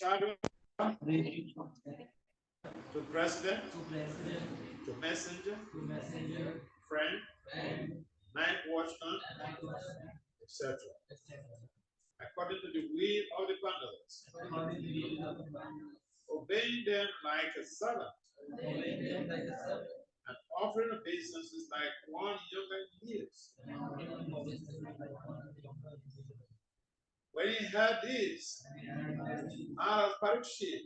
shadow, to president, to messenger, friend, night watchman, etc. According to the will of the Pandavas, obeying them like a servant, and offering obeisances like one younger in years. When he heard this, out of Parikshit,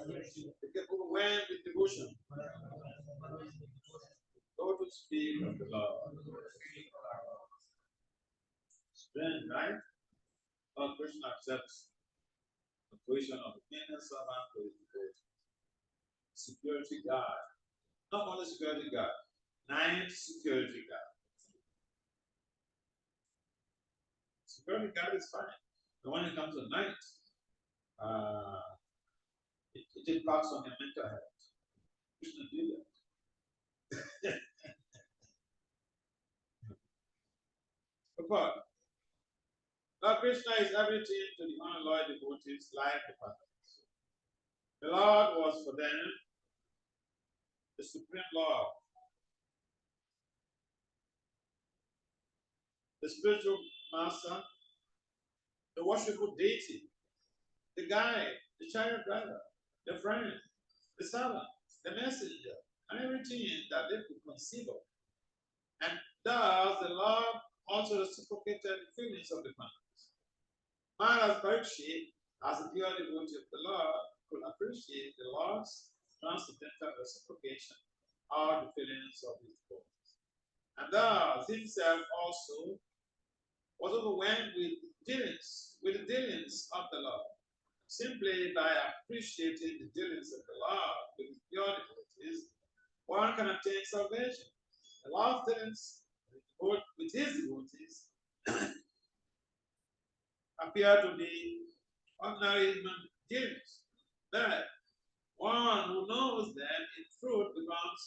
the people went with devotion, go to speak of the Lord. Strange, right? Lord Krishna accepts the position of the king and servant to his devotion. Security guard. Not only security guard, night security guard. Security guard is fine. But when it comes to night, it impacts on your mental health. Krishna did that. But Lord Krishna is everything to the unalloyed devotees like the Pandavas. The Lord was for them the supreme Lord, the spiritual master, the worshipful deity, the guide, the chariot driver, the friend, the servant, the messenger, and everything that they could conceive of. And thus the Lord also reciprocated the feelings of the Pandavas. Maharaja Parikshit, as a pure devotee of the Lord, could appreciate the Lord's transcendental reciprocation of the feelings of his devotees. And thus himself also was overwhelmed with the dealings of the Lord. Simply by appreciating the dealings of the Lord with his pure devotees, one can attain salvation. The Lord's dealings with his devotees appear to be ordinary human dealings. That one who knows them in truth becomes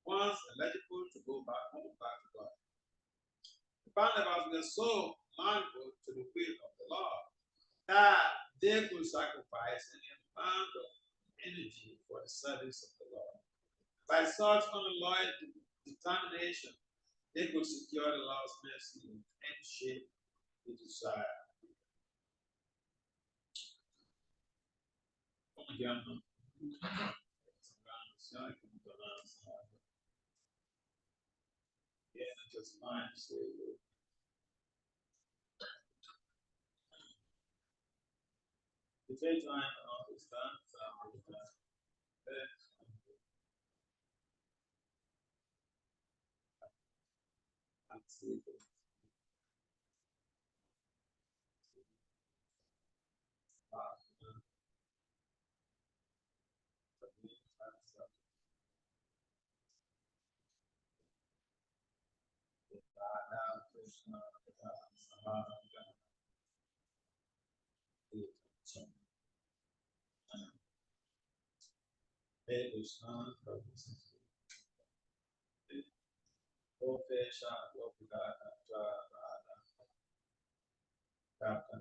once eligible to go back home, back to God. The Pandavas were so mindful to the will of the Lord that they could sacrifice any amount of energy for the service of the Lord. By such unalloyed determination, they could secure the Lord's mercy in any shape they desire. Just mind so the third time of this time, Krishna, Maharaja, Hey Krishna, Gopesha, Gopika, Radha, Kapta,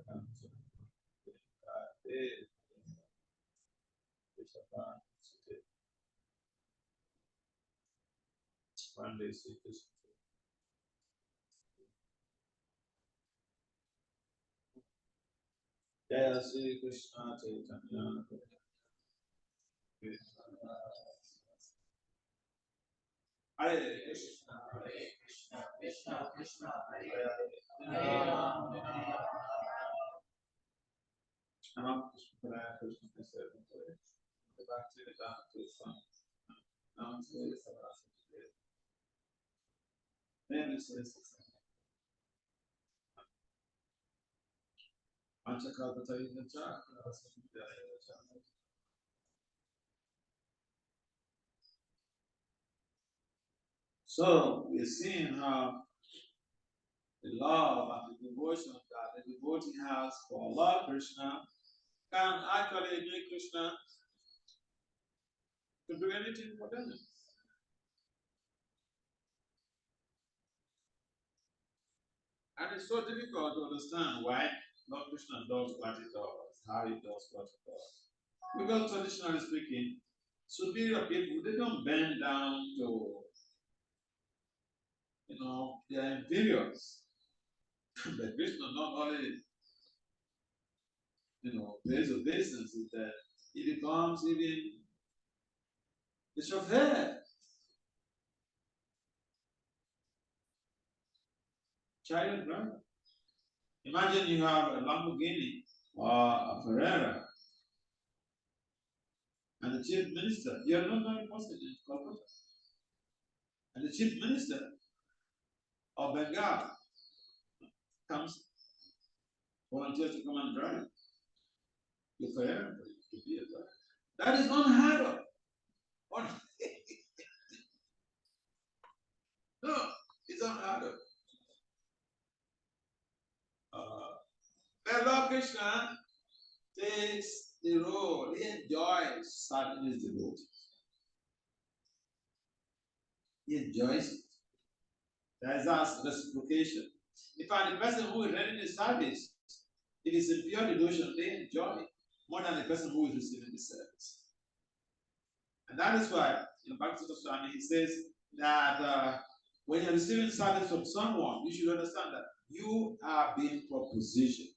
one day Sri Krishna. Jaya Sri Krishna Chaitanya. Hare Krishna, Krishna Krishna, Hare Hare, Nam Krishna Krishna the Bhakti Vasudeva Swami. Nam Krishna Vasudeva. Name is so we're seeing how the love and the devotion that the devotee has for Lord Krishna can actually make Krishna to do anything for them. And it's so difficult to understand why Lord Krishna does what he does, how he does what he does. Because traditionally speaking, superior people, they don't bend down to, their inferiors. But Krishna not only, pays obeisances, that he becomes even the chauffeur, child driver. Imagine you have a Lamborghini or a Ferrari, and the chief minister, you're not going to post it in Calcutta, and the chief minister of Bengal comes, volunteers to come and drive your Ferrari to be a driver. That is unheard of. No, it's unheard of. But Lord Krishna takes the role, he enjoys serving his devotees. He enjoys it. There is a reciprocation. In fact, the person who is rendering the service, it is a pure devotion, they enjoy it more than the person who is receiving the service. And that is why in Bhakti Vasudeva Swami he says that when you're receiving service from someone, you should understand that you are being propositioned.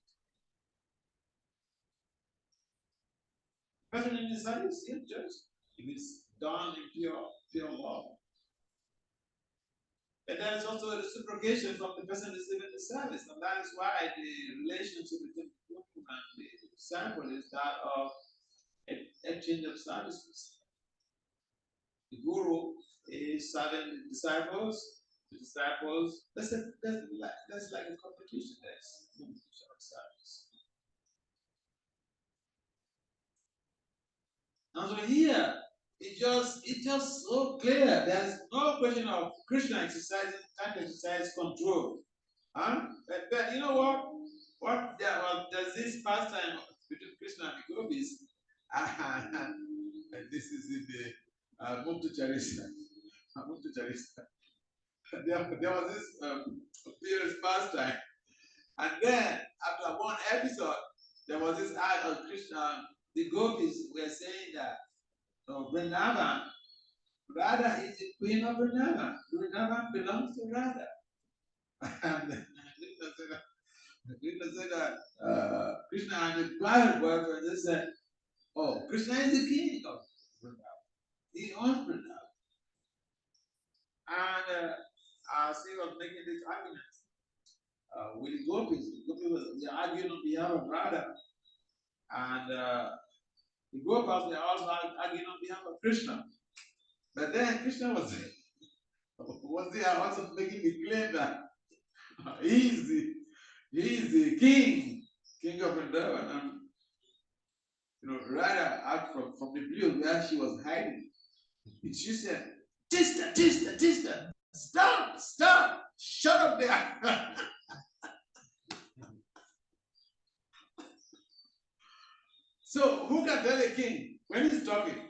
The person in the service, he enjoys it. It is done in pure love. And there is also a reciprocation from the person receiving the service. And that is why the relationship between the guru and the disciple is that of exchange of services. The guru is serving the disciples, that's like a competition, that's competition of service. And so here, it's just so clear. There's no question of Krishna trying to exercise control. Huh? But you know what? There's this pastime between Krishna and the gopis, and this is in the Mukta Charisa. There was this period pastime, and then after one episode, there was this act of Krishna. The gopis were saying that Vrindavan, Radha is the queen of Vrindavan. Vrindavan belongs to Radha. And Krishna said that Krishna and his private boyfriend, they said, oh, Krishna is the king of Vrindavan. He owns Vrindavan. And as he was making this argument with the gopis were arguing on behalf of Radha. And the Gopas were also arguing on behalf of Krishna. But then Krishna was there also making the claim that he is the king of Vrindavan. And Radha out from the blue where she was hiding. She said, Tista, stop, shut up there. So who can tell a king when he's talking?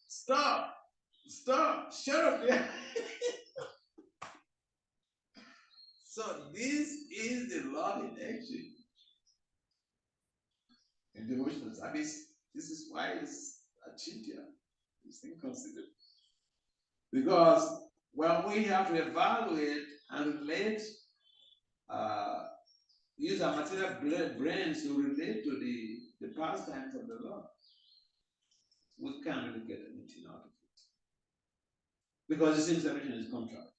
Stop, shut up there. So this is the love in action. In devotional service, this is why it's a chintya. It's inconsiderate. Because when we have to evaluate and relate, use our material brains to relate to the pastimes of the Lord, we can't really get anything out of it. Because the same solution is contrary.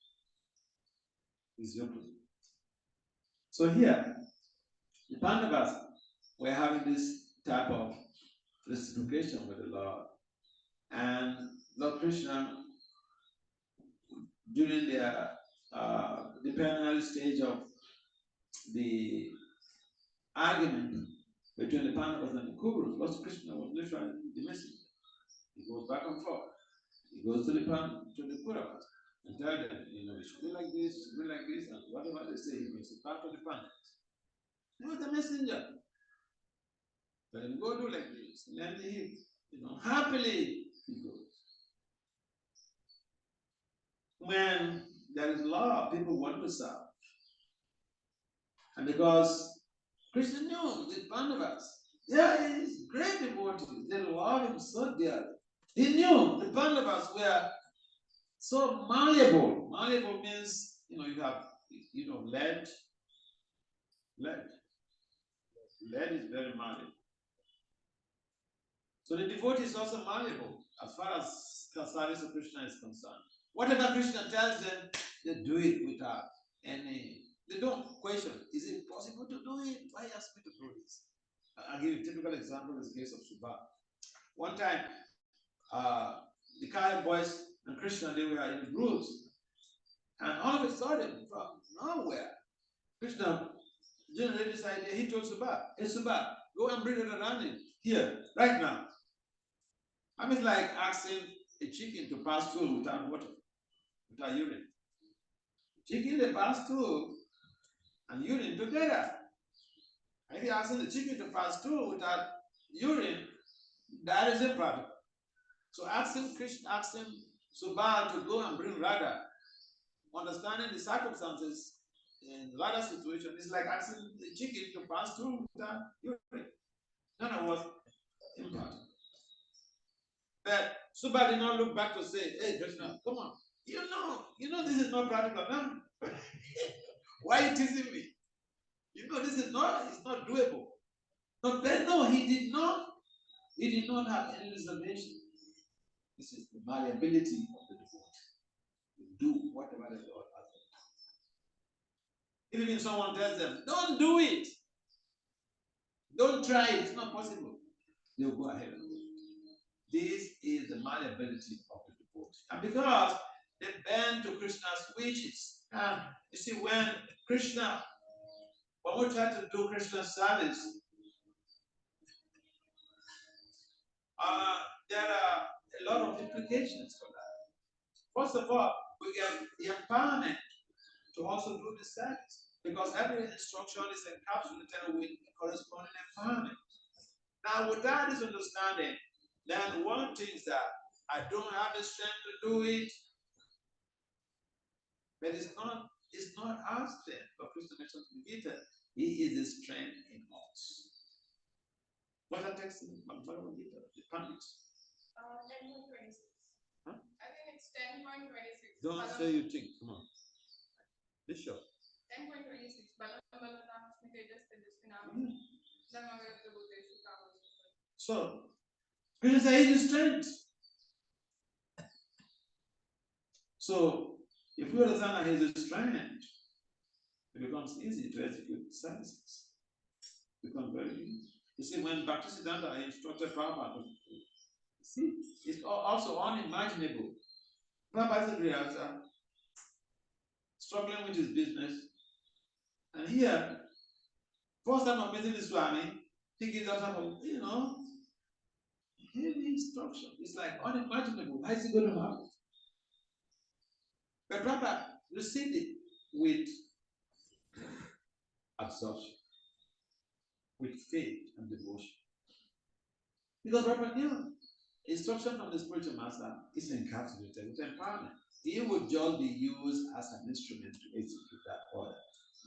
It's the opposite. So here, the Pandavas were having this type of reciprocation with the Lord. And Lord Krishna, during their the preliminary stage of the argument between the Pandavas and the Kurus, Lord Krishna was literally the messenger. He goes back and forth. He goes to the Kuravas and tell them, we should be like this, and whatever they say, he brings it back to the Pandavas. He was the messenger. Let him go do like this. Let him, happily he goes. When there is love, people want to serve. And because Krishna knew the Pandavas, Yeah, he's great devotee. They love him so dearly. He knew the Pandavas were so malleable. Malleable means, you have, lead. Lead. Lead is very malleable. So the devotee is also malleable as far as service of Krishna is concerned. Whatever Krishna tells them, they do it without any. They don't question, is it possible to do it? Why ask me to do this? I'll give you a typical example in the case of Subha. One time, the Kaya boys and Krishna, they were in groups, and all of a sudden, from nowhere, Krishna generated this idea. He told Subha, hey Subha, go and bring it around here, right now. I mean, it's like asking a chicken to pass through without water, without urine. Chicken, they pass through and urine together. If you're asking the chicken to pass through without urine, that is impractical. So asking Krishna, asking Subha to go and bring Radha, understanding the circumstances in Radha's situation is like asking the chicken to pass through without urine. None of us impractical. But Subha did not look back to say, hey Krishna, come on. You know this is not practical now. Why are you teasing me? This is not, it's not doable. But then no, he did not have any reservation. This is the malleability of the devotee. To do whatever the Lord asks them. Even if someone tells them, don't do it, don't try it, it's not possible, they'll go ahead and do it. This is the malleability of the devotee. And because they bend to Krishna's wishes. And you see, when we try to do Krishna's service, there are a lot of implications for that. First of all, we get the empowerment to also do the service, because every instruction is encapsulated with corresponding empowerment. Now, without this understanding, then one thinks that I don't have the strength to do it, but it's not our strength. But Krishna mentions in the Gita, He is the strength in us. What are text in Bhagavad Gita? The Pandits. 10.26. Huh? I think it's 10.26. Don't say you think. Come on. Be sure. 10.26. So, Krishna says He is the strength. So, if you understand that He is the strength, it becomes easy to execute services. It becomes very easy. You see, when Bhakti Siddhanta instructed Prabhupada, see, it's also unimaginable. Prabhupada is a realtor, struggling with his business, and here, first time of meeting the Swami, he gives us some, heavy instruction. It's like unimaginable. How is it going to happen? But Prabhupada received it with absorption, with faith and devotion. Because Prabhupada knew instruction from the spiritual master is encapsulated with empowerment. He would just be used as an instrument to execute that order.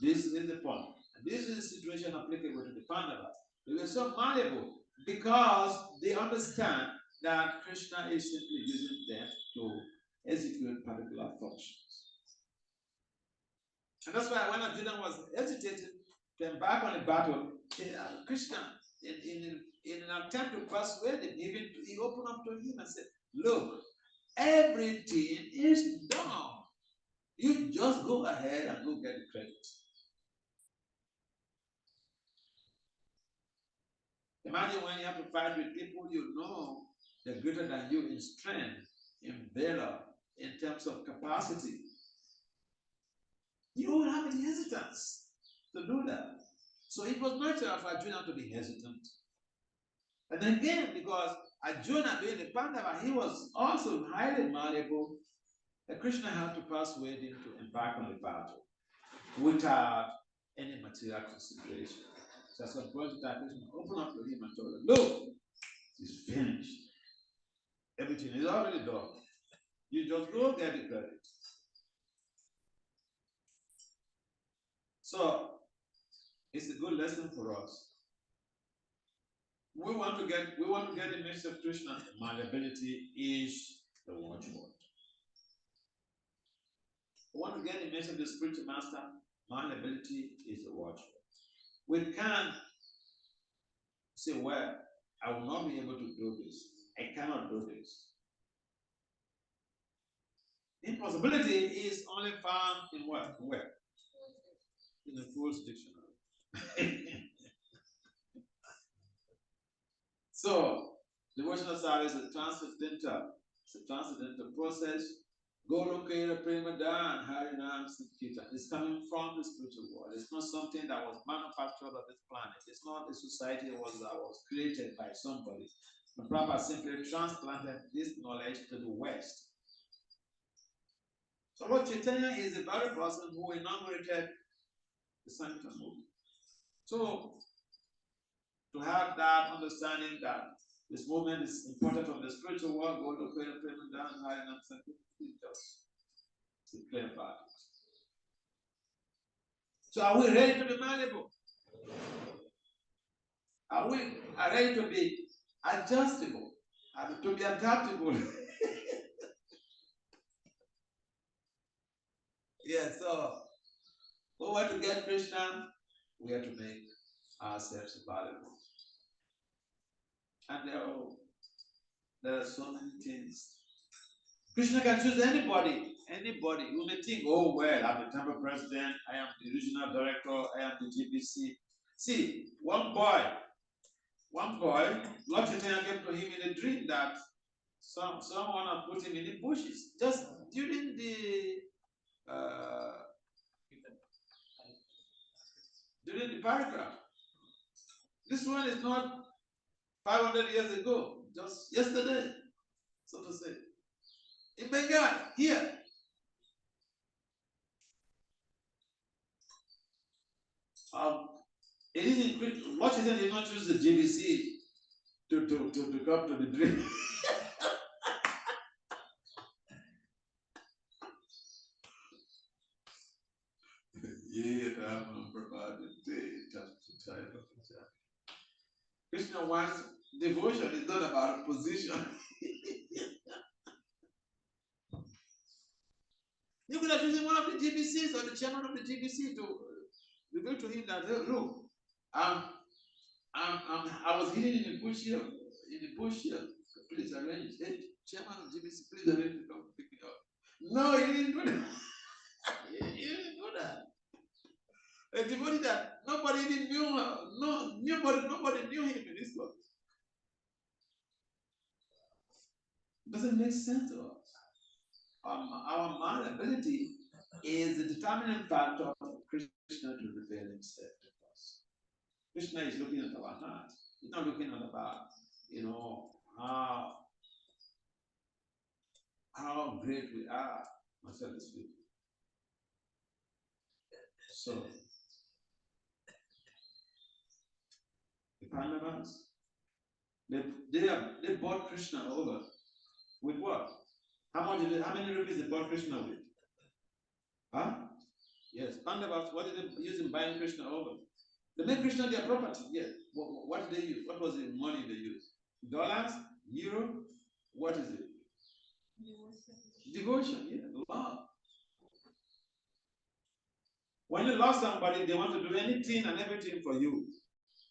This is the point. And this is the situation applicable to the Pandavas. They were so malleable because they understand that Krishna is simply using them to execute particular functions. And that's why when Arjuna was hesitating to embark on a battle, Krishna, in an attempt to persuade him, he opened up to him and said, look, everything is done. You just go ahead and go get the credit. Imagine when you have to fight with people you know they're greater than you in strength, in valor, in terms of capacity. You won't have any hesitance to do that. So it was natural for Arjuna to be hesitant. And again, because Arjuna, being a Pandava, he was also highly malleable, and Krishna had to persuade him to embark on the battle without any material consideration. So as God brought it that Krishna opened up to him and told him, look, it's finished. Everything is already done. You just go get the credit. So it's a good lesson for us we want to get the message of Krishna. Malleability is the watchword. We want to get the message of the spiritual master. Malleability is the watchword. We can't say, well, I will not be able to do this. I cannot do this. Impossibility is only found in what? Where? In the Fool's Dictionary. So, devotional service is a transcendental process. Golokera Premadan Harinam Sankirtan. It's coming from the spiritual world. It's not something that was manufactured on this planet. It's not a society that was created by somebody. The Prabhupada simply transplanted this knowledge to the West. So Lord Chaitanya is the very person who inaugurated the Sankirtan movement. So, to have that understanding that this movement is important from the spiritual world, Golokera Premadan Harinam Sankirtan. To clear part. So are we ready to be malleable? Are we ready to be adjustable? To be adaptable? Yeah, so we want to get Krishna, we have to make ourselves valuable. And there are so many things. Krishna can choose anybody. You may think, oh, well, I'm the temple president, I am the regional director, I am the GBC. See, one boy, Lord Chaitanya came to him in a dream that someone had put him in the bushes just during the paragraph. This one is not 500 years ago, just yesterday, so to say. In Bengal, here. It isn't Washington did not choose the GBC to come to the dream. Krishna wants devotion, is not about a position. You could have chosen one of the GBCs or the chairman of the GBC to reveal to him that, look, I was hidden in the bush here. Please arrange. Hey, chairman of GBC, please arrange to come pick me up. No, he didn't do that. He didn't do that. A devotee that nobody even knew her. Nobody knew him in this world. Doesn't make sense to us. Our malleability is the determining factor for Krishna to reveal himself to us. Krishna is looking at our heart. He's not looking at about, how great we are, myself this week. So, the Pandavas, they bought Krishna over with what? How many rupees they bought Krishna with? Huh? Yes, Pandavas, what did they use in buying Krishna over? They made Krishna their property. Yes. What did they use? What was the money they used? Dollars? Euro? What is it? Devotion, yeah, love. When you love somebody, they want to do anything and everything for you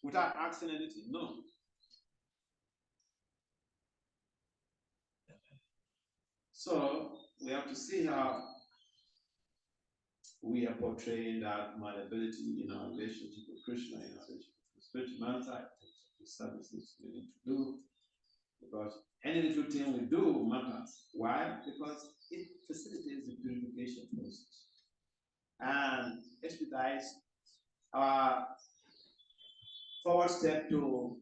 without asking anything. No. So we have to see how we are portraying that malleability in our relationship with Krishna, in our relationship with spirituality, the services we need to do. Because any little thing we do matters. Why? Because it facilitates the purification process and expedites our forward step to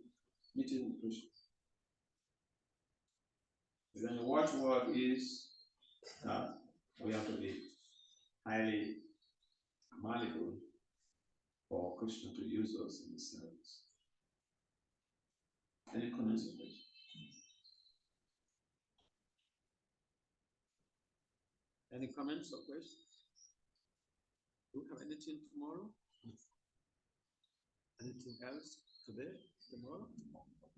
meeting with Krishna. Then the watchword is that we have to be highly malleable for Krishna to use us in the service. Any comments on this? Any comments or questions? Do we have anything tomorrow? Anything else today, tomorrow?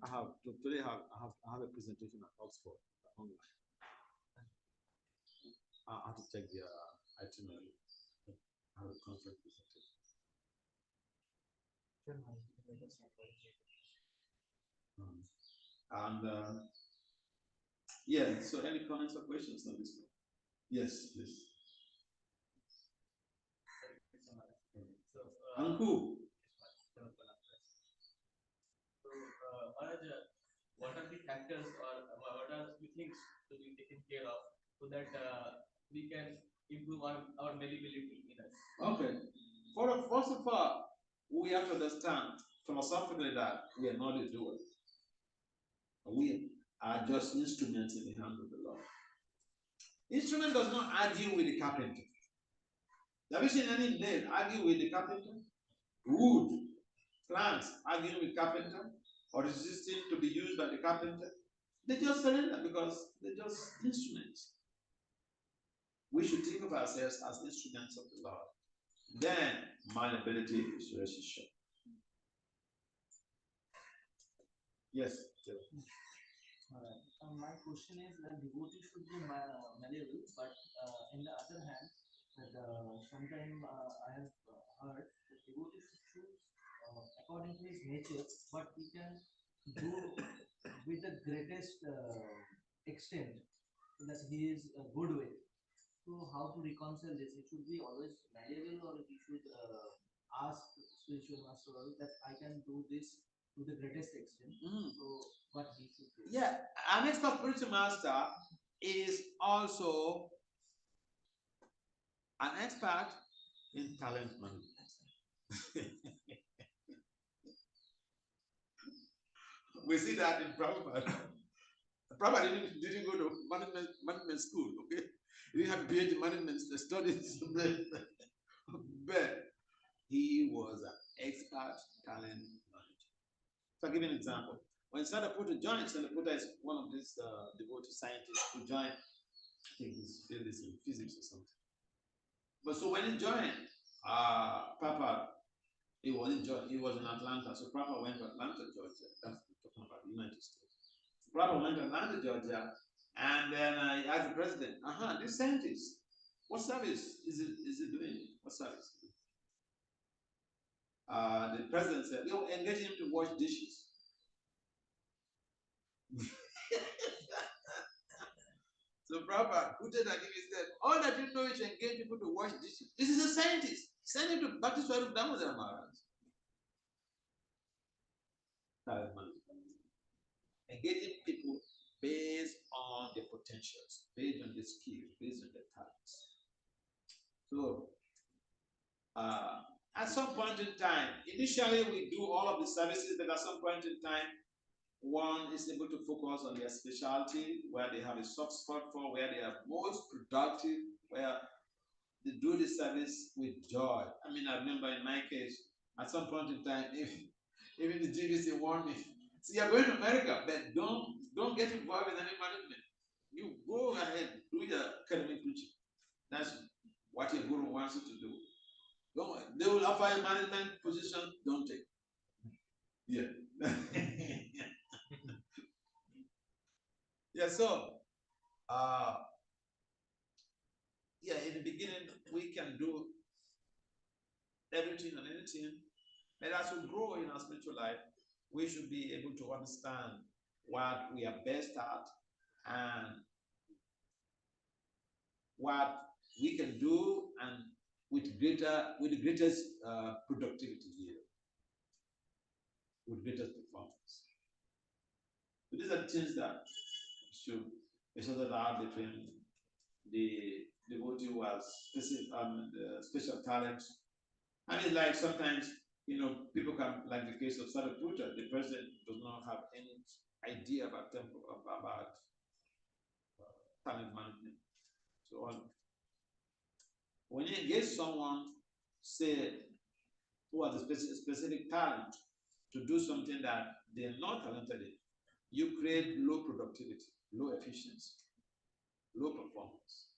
today I have a presentation at Oxford online. I have to check the itinerary. I have a conference presentation. Yeah, so any comments or questions on this one? Yes, please. Anku. Maharaja, what are the factors or what are the things to be taken care of so that we can improve our malleability in us? Okay. First of all, we have to understand philosophically that we are not the doers. We are just instruments in the hand of the Lord. Instrument does not argue with the carpenter. Have you seen any nail argue with the carpenter? Wood, plants arguing with carpenter or resisting to be used by the carpenter? They just surrender because they're just instruments. We should think of ourselves as instruments of the Lord. Then malleability is relationship. Yes. My question is that devotee should be malleable, but in the other hand, that sometimes I have heard that devotee should choose according to his nature, but he can do with the greatest extent so that he is a good way. So how to reconcile this? It should be always malleable, or he should ask spiritual master that I can do this to the greatest extent. So what he should do? Yeah, an expert spiritual master is also an expert in talent management. We see that in Prabhupada. Prabhupada didn't go to management school, okay? He didn't have PhD management studies, but he was an expert talent manager. So I'll give you an example. When Sariputta joined, Sariputta is one of these devotee scientists who joined, I think he's in physics or something. But so when he joined, Papa, he was in Atlanta. So Papa went to Atlanta, Georgia. That's talking about the United States. So Papa went to Atlanta, Georgia, and then he asked the president, this scientist, what service is it doing? What service? The president said, engage him to wash dishes. So Prabhupada put it and he said, all that you know is to engage people to wash dishes. This is a scientist. Send him to Bhakti Vasudeva Swami Maharaja. Engaging people based on their potentials, based on their skills, based on their talents. So, at some point in time, initially we do all of the services, but at some point in time, one is able to focus on their specialty, where they have a soft spot for, where they are most productive, where they do the service with joy. I mean, I remember in my case, at some point in time, even the GVC warned me, see, you're going to America, but don't get involved in any management. You go ahead, do your academic preaching. That's what your guru wants you to do. They will offer a management position, don't take. Yeah. Yeah, so, in the beginning, we can do everything and anything. And as we grow in our spiritual life, we should be able to understand what we are best at and what we can do and with the greatest productivity here, with greatest performance. So these are things that should be sorted out between the devotee who has special talents. I mean, like sometimes, people can, like the case of Sariputta, the president does not have any idea about talent management. So on. When you engage someone, say, who has a specific talent to do something that they're not talented in, you create low productivity, low efficiency, low performance.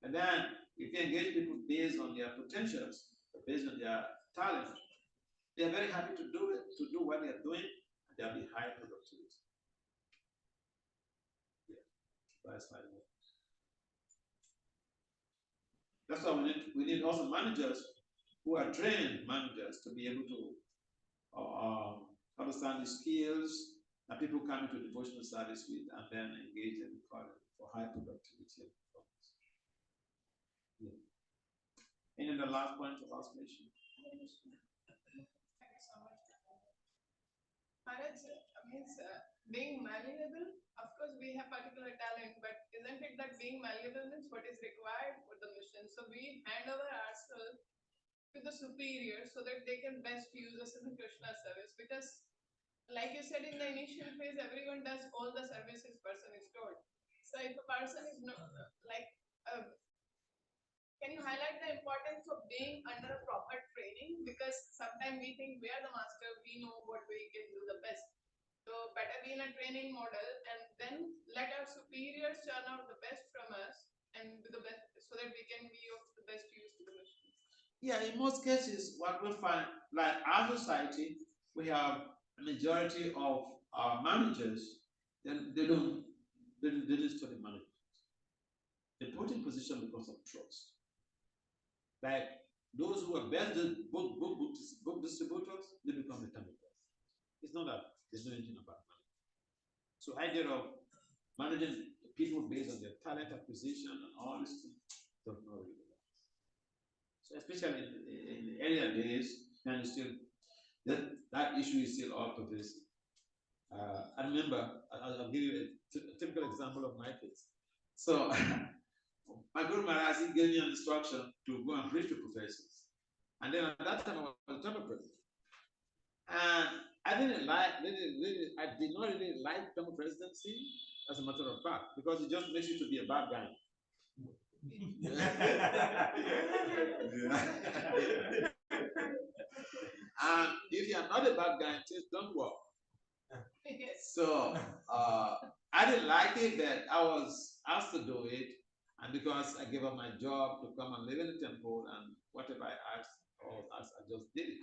And then if you engage people based on their potentials, based on their talent, they are very happy to do it, to do what they are doing, there'll be high productivity. Yeah, that's why. That's why we need also managers who are trained managers to be able to understand the skills that people come into devotional service with and then engage in for high productivity and performance. Yeah. And then the last point of observation. Thank you so much. Maharaj, means being malleable, of course we have particular talent, but isn't it that being malleable means what is required for the mission? So we hand over ourselves to the superior so that they can best use us in the Krishna service. Because like you said, in the initial phase, everyone does all the services person is told. So if a person is not like, can you highlight the importance of being under a proper training? Because sometimes we think we are the master, we know what we can do the best. So better be in a training model and then let our superiors churn out the best from us and do the best so that we can be of the best use to the mission. Yeah, in most cases, what we find, like our society, we have a majority of our managers, then they don't study management. They put in position because of trust. Like those who are best book distributors, they become the temperatures. It's not that they know anything about management. So idea of managing people based on their talent acquisition and all this thing, don't know really. So especially in the earlier days, and still that issue is still out of this. I remember, I'll give you a typical example of my case. So my Guru Maharaja gave me an instruction to go and preach to professors. And then at that time I was temple president. And I did not really like temple presidency, as a matter of fact, because it just makes you to be a bad guy. And if you are not a bad guy, just don't work. So I didn't like it, but I was asked to do it, and because I gave up my job to come and live in the temple and whatever I asked, I just did it.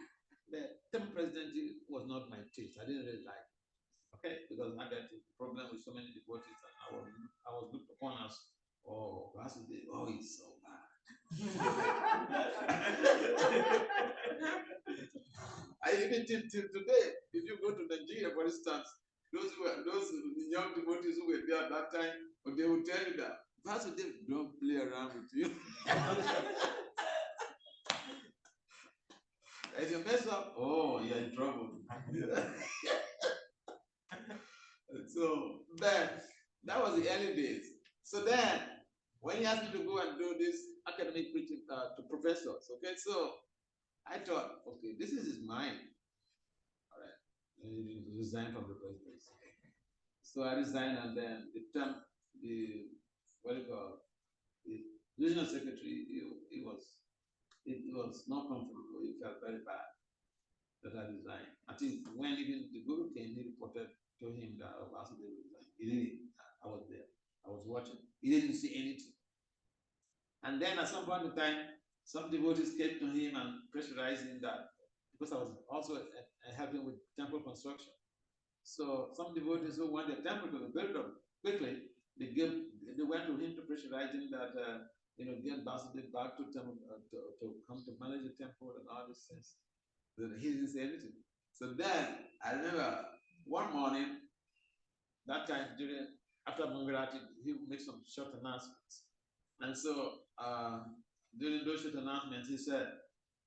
The temple presidency was not my taste. I didn't really like it. Okay, because I got a problem with so many devotees, and I was looked upon as, oh, Vasudeva, oh, it's so bad. I even till today, if you go to Nigeria, for instance, those young devotees who were there at that time, they will tell you that Vasudeva don't play around with you. If you mess up, oh, you're in trouble. So then, that was the early days. So then, when he asked me to go and do this academic preaching to professors, okay, so I thought, okay, this is his mind. All right, he resigned from the presidency. So I resigned, and then the regional secretary, it was not comfortable. He felt very bad that I resigned. I think when even the Guru came, he reported to him that I was there to resign. He didn't. I was there. I was watching. He didn't see anything. And then at some point in time, some devotees came to him and pressurized him that, because I was also helping with temple construction. So some devotees who want their temple to be built up quickly, they went to him to pressurize him that get Vasudeva back to temple to come to manage the temple and all these things. Then he didn't say anything. So then I remember one morning, that time after Mangalati, he would make some short announcements. And so during those short announcements, he said,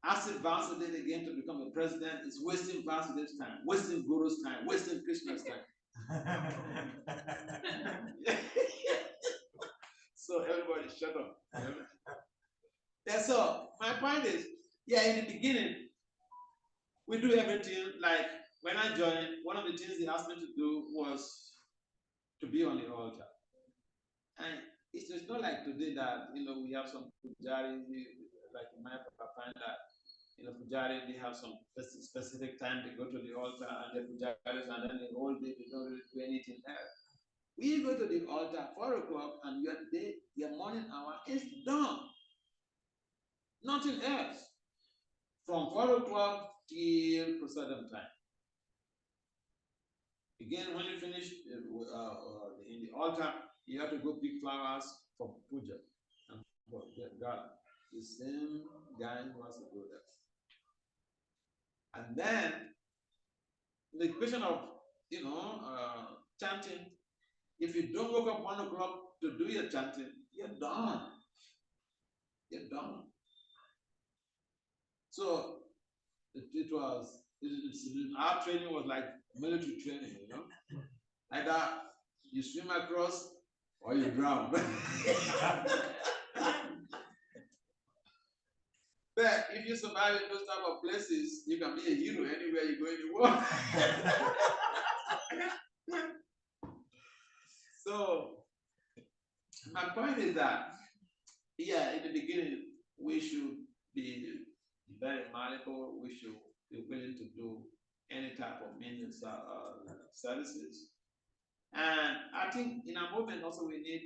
asking Vasudeva again to become a president is wasting Vasudeva's time, wasting Guru's time, wasting Krishna's time. So everybody shut up. Yeah, so my point is, in the beginning, we do everything. Like when I joined, one of the things they asked me to do was to be on the altar. And it's just not like today that, we have some pujari, like in my find that, pujari, they have some specific time they go to the altar and the pujaris, and then the whole day they don't really do anything else. We go to the altar 4 o'clock and your morning hour is done. Nothing else. From 4 o'clock till prasadam time. Again, when you finish in the altar, you have to go pick flowers for puja and for God. The same guy who has to go there. And then the question of chanting. If you don't wake up 1 o'clock to do your chanting, you're done. You're done. So our training was like military training, Either you swim across or you drown. But if you survive in those type of places, you can be a hero anywhere you go in the world. So my point is that, in the beginning, we should be very malleable. We should be willing to do any type of maintenance services. And I think in our movement also we need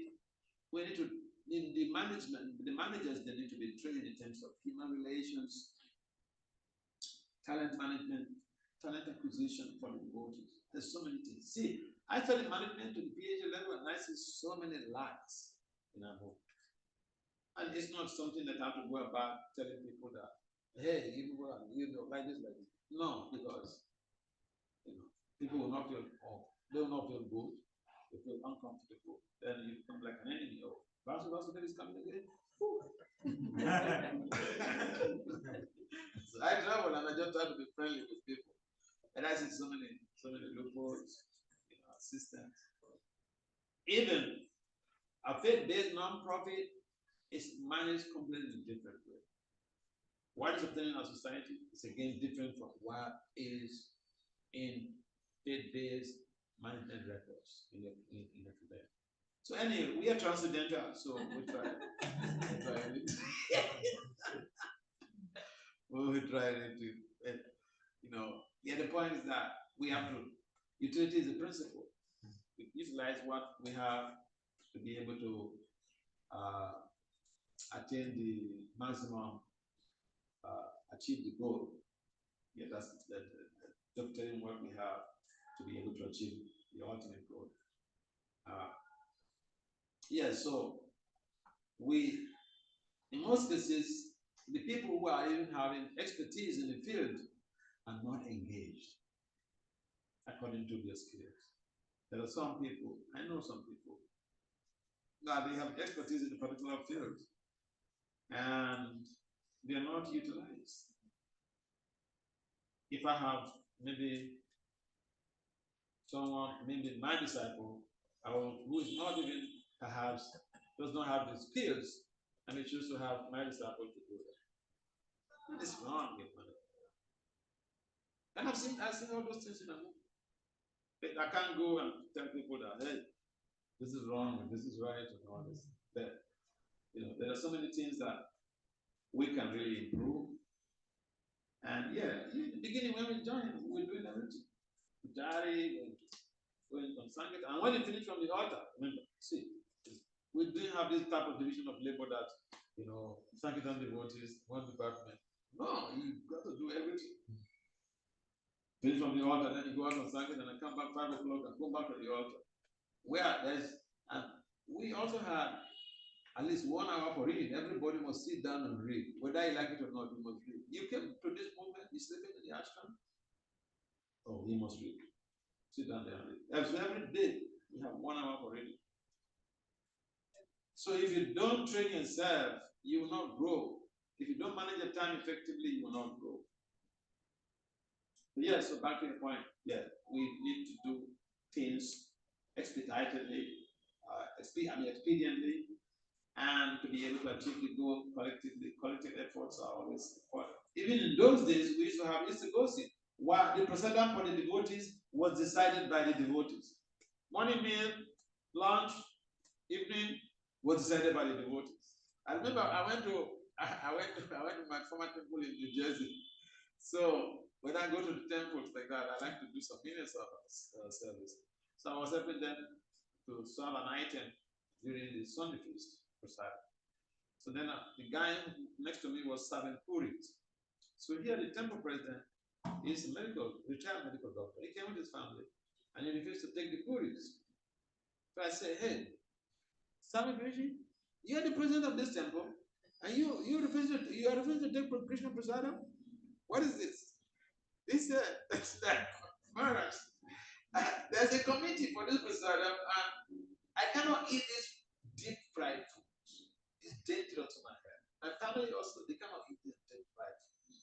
to, in the management, the managers, they need to be trained in terms of human relations, talent management, talent acquisition for the devotees. There's so many things. See, I studied management to the PhD level and I see so many lacks in our movement. And it's not something that I have to go about telling people that, hey, you like this, like this. No, because people will not feel, they will not feel good. They feel uncomfortable. Then you become like an enemy. Oh, Bhakti Vasudeva is coming again. So I travel and I just try to be friendly with people. And I see so many loopholes, assistants. Even a faith-based non-profit is managed completely different way. What is happening in our society is again different from what is in faith-based management records in the today. So anyway, we are transcendental, so we try it. We try it. The point is that we have to, utility is a principle. We utilize what we have to be able to attain the maximum, achieve the goal. That's obtaining what we have to be able to achieve the ultimate goal. So we, in most cases, the people who are even having expertise in the field are not engaged according to their skills. There are some people, I know some people, that they have expertise in a particular field and they are not utilized. If I have maybe someone, maybe my disciple, who is not even perhaps does not have the skills, and they choose to have my disciple to do that. What is wrong with money? And I've seen all those things in the movie. I can't go and tell people that, hey, this is wrong and this is right and all this. But, there are so many things that we can really improve. And in the beginning when we joined, we were doing everything. Jari, going on Sangat. And when you finish from the altar, remember, see, we didn't have this type of division of labor that, Sankirtan devotees, one department. No, you got to do everything. Finish from the altar, then you go out on Sankirtan and come back 5 o'clock and go back to the altar. And we also had at least 1 hour for reading. Everybody must sit down and read. Whether you like it or not, you must read. You came to this movement, you sleeping in the ashram. Oh, you must read. Sit down there and read. Every day, you have 1 hour for reading. So if you don't train yourself, you will not grow. If you don't manage your time effectively, you will not grow. So back to the point. We need to do things expeditedly, expediently, and to be able to achieve the goal collectively. Collective efforts are always important. Even in those days, we used to have ISKCON. While the prasadam for the devotees was decided by the devotees. Morning meal, lunch, evening was decided by the devotees. I remember I went to my former temple in New Jersey. So when I go to the temples like that, I like to do some minutes of service. So I was helping them to serve an item during the Sunday feast prasad. So then the guy next to me was serving puris. So here the temple president is a retired medical doctor. He came with his family. and he refused to take the puris. So I said, hey, Swami Rishi, you are the president of this temple, and you are refusing to take Krishna Prasadam? What is this? He said, Maharaj, there's a committee for this Prasadam, and I cannot eat this deep fried food. It's dangerous to my health. My family also, they cannot eat this deep fried food.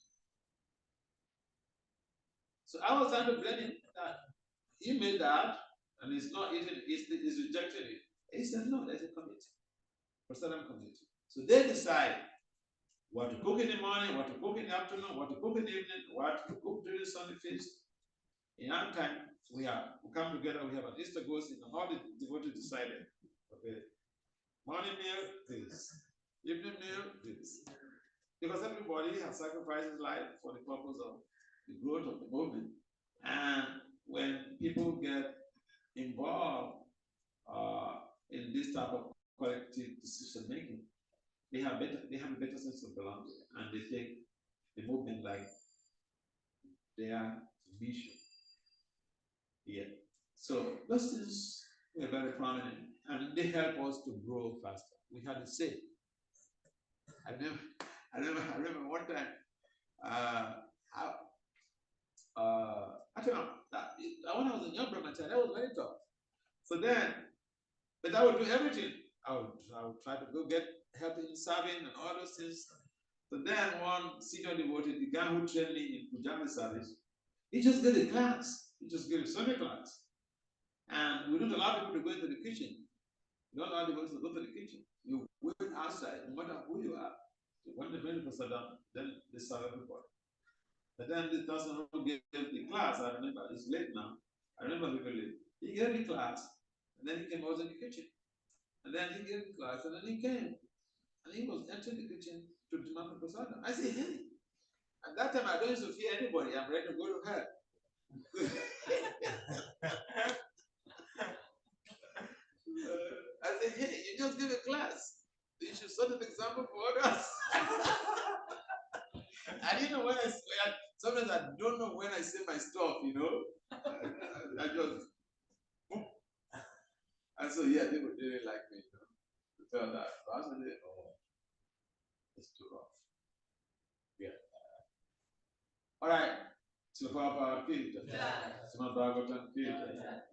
So I was trying to blame him that he made that, and he's not eating, he's rejecting it. He said, no, there's a committee, Prasadam committee. So they decide what to cook in the morning, what to cook in the afternoon, what to cook in the evening, what to cook during the Sunday feast. In our time, we come together, we have an Easter goes in, all the devotees decided, okay, morning meal, this, evening meal, this. Because everybody has sacrificed his life for the purpose of the growth of the movement. And when people get involved in this type of collective decision making, they have a better sense of belonging, and they take the movement like their mission. Yeah. So those things were very prominent, and they help us to grow faster. We had to say. I remember one time. I don't know. When I was a young brahmachari, that was very tough. So then, but I would do everything. I would try to go get help in serving and all those things. So then one senior devotee, the guy who trained me in Pujari service, he just gave a class. He just gave a Sunday class. And we don't allow people to go into the kitchen. We don't allow devotees to go to the kitchen. You wait outside, no matter who you are. So when the many person down, then they serve everybody. But then this person who gave the class, I remember, it's late now. I remember vividly. He gave the class, and then he came out in the kitchen. And then he gave the class, and then he came. And he was entering the kitchen to demand the prasadam. I said, hey. At that time, I don't used to fear anybody. I'm ready to go to hell. I said, hey, you just give a class. You should set an example for others. I didn't know when I swear. Sometimes I don't know when I say my stuff, you know. I just, and so yeah, people didn't like me, you know, to tell that. So I said, oh, it's too rough. Yeah. All right. Srila Prabhupada, Srimad Bhagavatam,